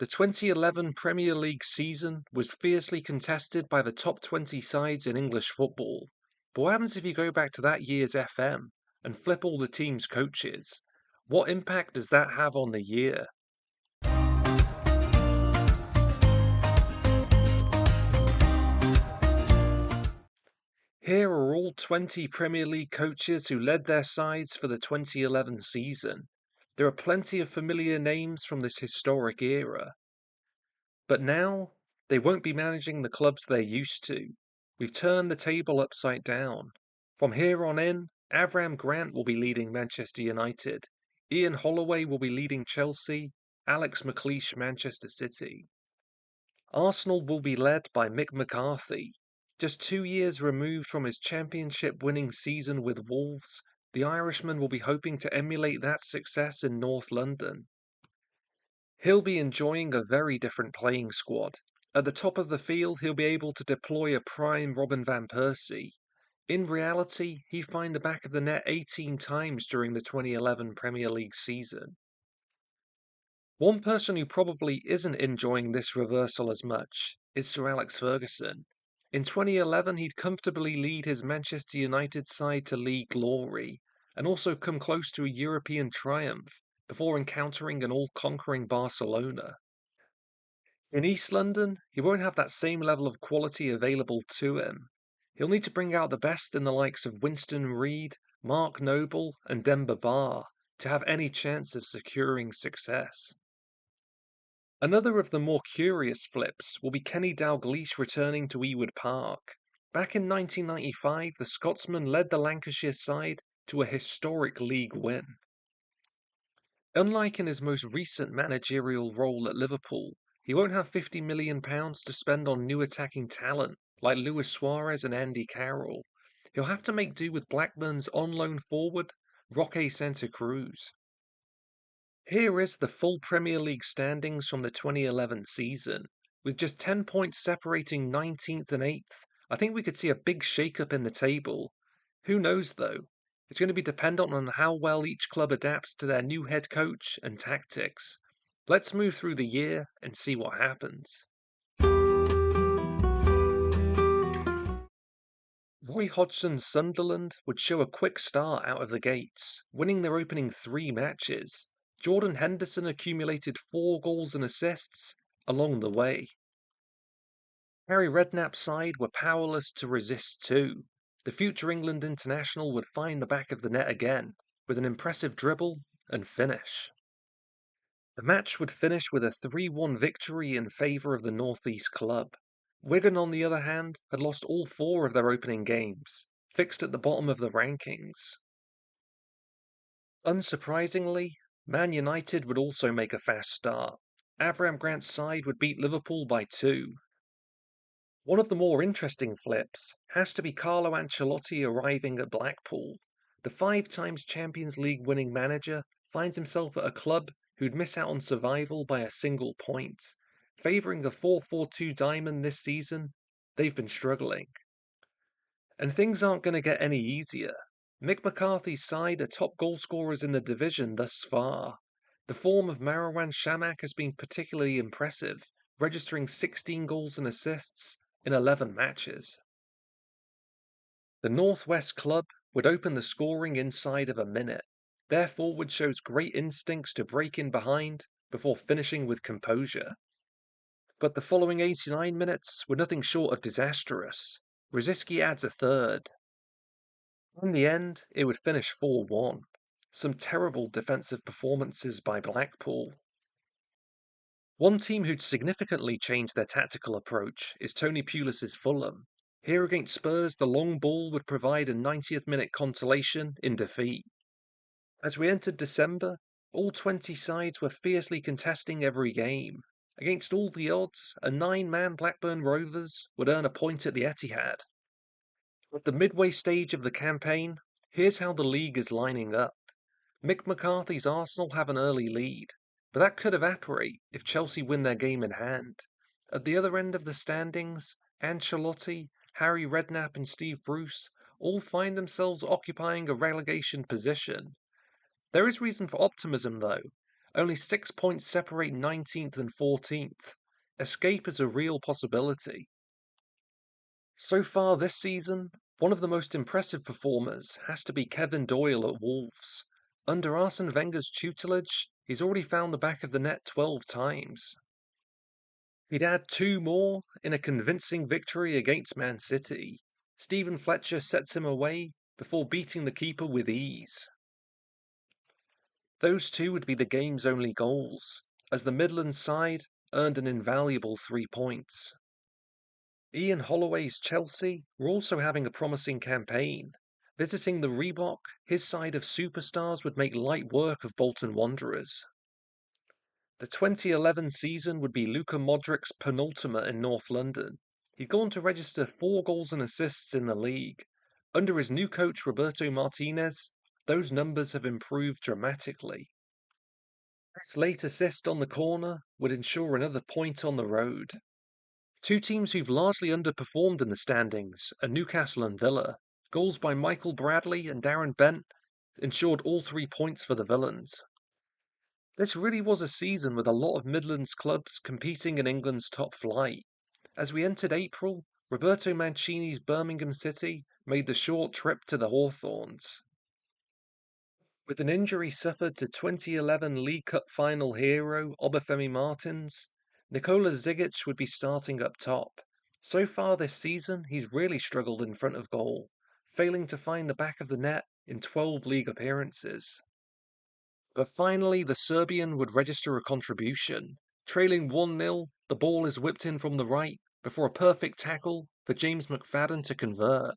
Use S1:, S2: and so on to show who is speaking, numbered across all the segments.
S1: The 2011 Premier League season was fiercely contested by the top 20 sides in English football. But what happens if you go back to that year's FM and flip all the team's coaches? What impact does that have on the year? Here are all 20 Premier League coaches who led their sides for the 2011 season. There are plenty of familiar names from this historic era. But now, they won't be managing the clubs they're used to. We've turned the table upside down. From here on in, Avram Grant will be leading Manchester United. Ian Holloway will be leading Chelsea. Alex McLeish, Manchester City. Arsenal will be led by Mick McCarthy. Just 2 years removed from his championship-winning season with Wolves, the Irishman will be hoping to emulate that success in North London. He'll be enjoying a very different playing squad. At the top of the field, he'll be able to deploy a prime Robin van Persie. In reality, he'd find the back of the net 18 times during the 2011 Premier League season. One person who probably isn't enjoying this reversal as much is Sir Alex Ferguson. In 2011, he'd comfortably lead his Manchester United side to league glory and also come close to a European triumph before encountering an all-conquering Barcelona. In East London, he won't have that same level of quality available to him. He'll need to bring out the best in the likes of Winston Reid, Mark Noble, and Demba Ba to have any chance of securing success. Another of the more curious flips will be Kenny Dalglish returning to Ewood Park. Back in 1995, the Scotsman led the Lancashire side to a historic league win. Unlike in his most recent managerial role at Liverpool, he won't have £50 million to spend on new attacking talent like Luis Suarez and Andy Carroll. He'll have to make do with Blackburn's on-loan forward, Roque Santa Cruz. Here is the full Premier League standings from the 2011 season. With just 10 points separating 19th and 8th, I think we could see a big shake-up in the table. Who knows though? It's going to be dependent on how well each club adapts to their new head coach and tactics. Let's move through the year and see what happens. Roy Hodgson's Sunderland would show a quick start out of the gates, winning their opening 3 matches. Jordan Henderson accumulated 4 goals and assists along the way. Harry Redknapp's side were powerless to resist too. The future England international would find the back of the net again, with an impressive dribble and finish. The match would finish with a 3-1 victory in favour of the North East club. Wigan, on the other hand, had lost all 4 of their opening games, fixed at the bottom of the rankings. Unsurprisingly, Man United would also make a fast start. Avram Grant's side would beat Liverpool by 2. One of the more interesting flips has to be Carlo Ancelotti arriving at Blackpool. The 5 times Champions League winning manager finds himself at a club who'd miss out on survival by a single point. Favouring a 4-4-2 diamond this season, they've been struggling. And things aren't going to get any easier. Mick McCarthy's side are top goalscorers in the division thus far. The form of Marouane Chamakh has been particularly impressive, registering 16 goals and assists in 11 matches. The North West club would open the scoring inside of a minute. Their forward shows great instincts to break in behind before finishing with composure. But the following 89 minutes were nothing short of disastrous. Rosicky adds a third. In the end, it would finish 4-1. Some terrible defensive performances by Blackpool. One team who'd significantly changed their tactical approach is Tony Pulis's Fulham. Here against Spurs, the long ball would provide a 90th minute consolation in defeat. As we entered December, all 20 sides were fiercely contesting every game. Against all the odds, a 9-man Blackburn Rovers would earn a point at the Etihad. At the midway stage of the campaign, here's how the league is lining up. Mick McCarthy's Arsenal have an early lead, but that could evaporate if Chelsea win their game in hand. At the other end of the standings, Ancelotti, Harry Redknapp and Steve Bruce all find themselves occupying a relegation position. There is reason for optimism though. Only 6 points separate 19th and 14th. Escape is a real possibility. So far this season, one of the most impressive performers has to be Kevin Doyle at Wolves. Under Arsene Wenger's tutelage, he's already found the back of the net 12 times. He'd add two more in a convincing victory against Man City. Stephen Fletcher sets him away before beating the keeper with ease. Those two would be the game's only goals, as the Midlands side earned an invaluable 3 points. Ian Holloway's Chelsea were also having a promising campaign. Visiting the Reebok, his side of superstars would make light work of Bolton Wanderers. The 2011 season would be Luka Modric's penultimate in North London. He'd gone to register 4 goals and assists in the league. Under his new coach Roberto Martinez, those numbers have improved dramatically. This late assist on the corner would ensure another point on the road. Two teams who've largely underperformed in the standings are Newcastle and Villa. Goals by Michael Bradley and Darren Bent ensured all 3 points for the Villains. This really was a season with a lot of Midlands clubs competing in England's top flight. As we entered April, Roberto Mancini's Birmingham City made the short trip to the Hawthorns. With an injury suffered to 2011 League Cup final hero Obafemi Martins, Nikola Zigic would be starting up top. So far this season, he's really struggled in front of goal, failing to find the back of the net in 12 league appearances. But finally, the Serbian would register a contribution. Trailing 1-0, the ball is whipped in from the right before a perfect tackle for James McFadden to convert.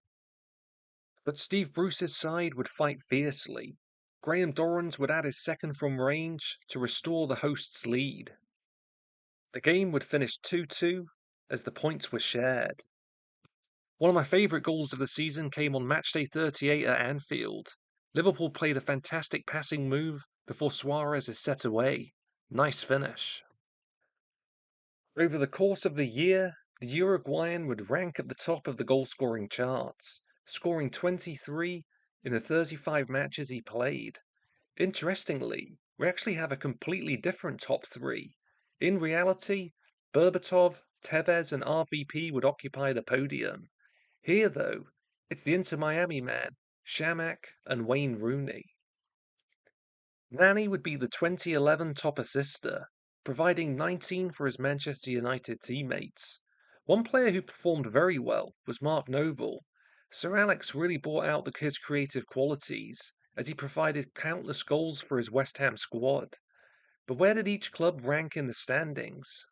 S1: But Steve Bruce's side would fight fiercely. Graham Dorrans would add his second from range to restore the hosts' lead. The game would finish 2-2 as the points were shared. One of my favourite goals of the season came on matchday 38 at Anfield. Liverpool played a fantastic passing move before Suarez is set away. Nice finish. Over the course of the year, the Uruguayan would rank at the top of the goal-scoring charts, scoring 23 in the 35 matches he played. Interestingly, we actually have a completely different top 3. In reality, Berbatov, Tevez and RVP would occupy the podium. Here, though, it's the Inter Miami man, Shamak and Wayne Rooney. Nani would be the 2011 top assister, providing 19 for his Manchester United teammates. One player who performed very well was Mark Noble. Sir Alex really brought out his creative qualities, as he provided countless goals for his West Ham squad. But where did each club rank in the standings?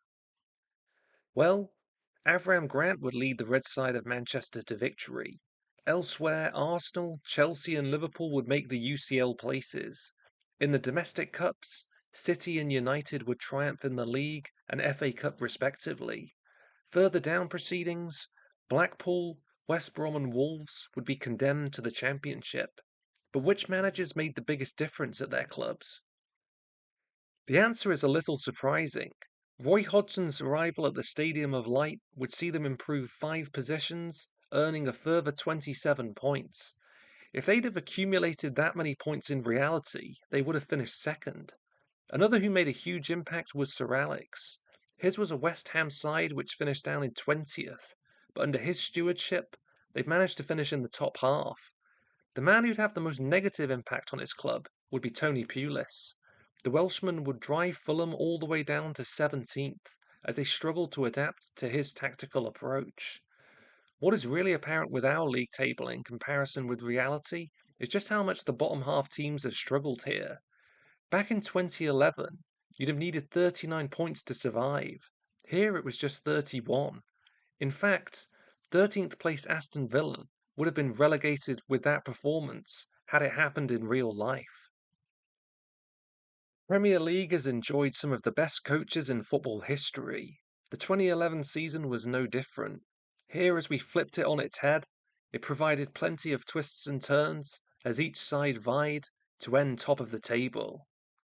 S1: Well, Avram Grant would lead the red side of Manchester to victory. Elsewhere, Arsenal, Chelsea and Liverpool would make the UCL places. In the domestic cups, City and United would triumph in the league and FA Cup respectively. Further down proceedings, Blackpool, West Brom and Wolves would be condemned to the Championship. But which managers made the biggest difference at their clubs? The answer is a little surprising. Roy Hodgson's arrival at the Stadium of Light would see them improve 5 positions, earning a further 27 points. If they'd have accumulated that many points in reality, they would have finished second. Another who made a huge impact was Sir Alex. His was a West Ham side which finished down in 20th, but under his stewardship, they've managed to finish in the top half. The man who'd have the most negative impact on his club would be Tony Pulis. The Welshman would drive Fulham all the way down to 17th as they struggled to adapt to his tactical approach. What is really apparent with our league table in comparison with reality is just how much the bottom half teams have struggled here. Back in 2011, you'd have needed 39 points to survive. Here it was just 31. In fact, 13th place Aston Villa would have been relegated with that performance had it happened in real life. Premier League has enjoyed some of the best coaches in football history. The 2011 season was no different. Here, as we flipped it on its head, it provided plenty of twists and turns as each side vied to end top of the table.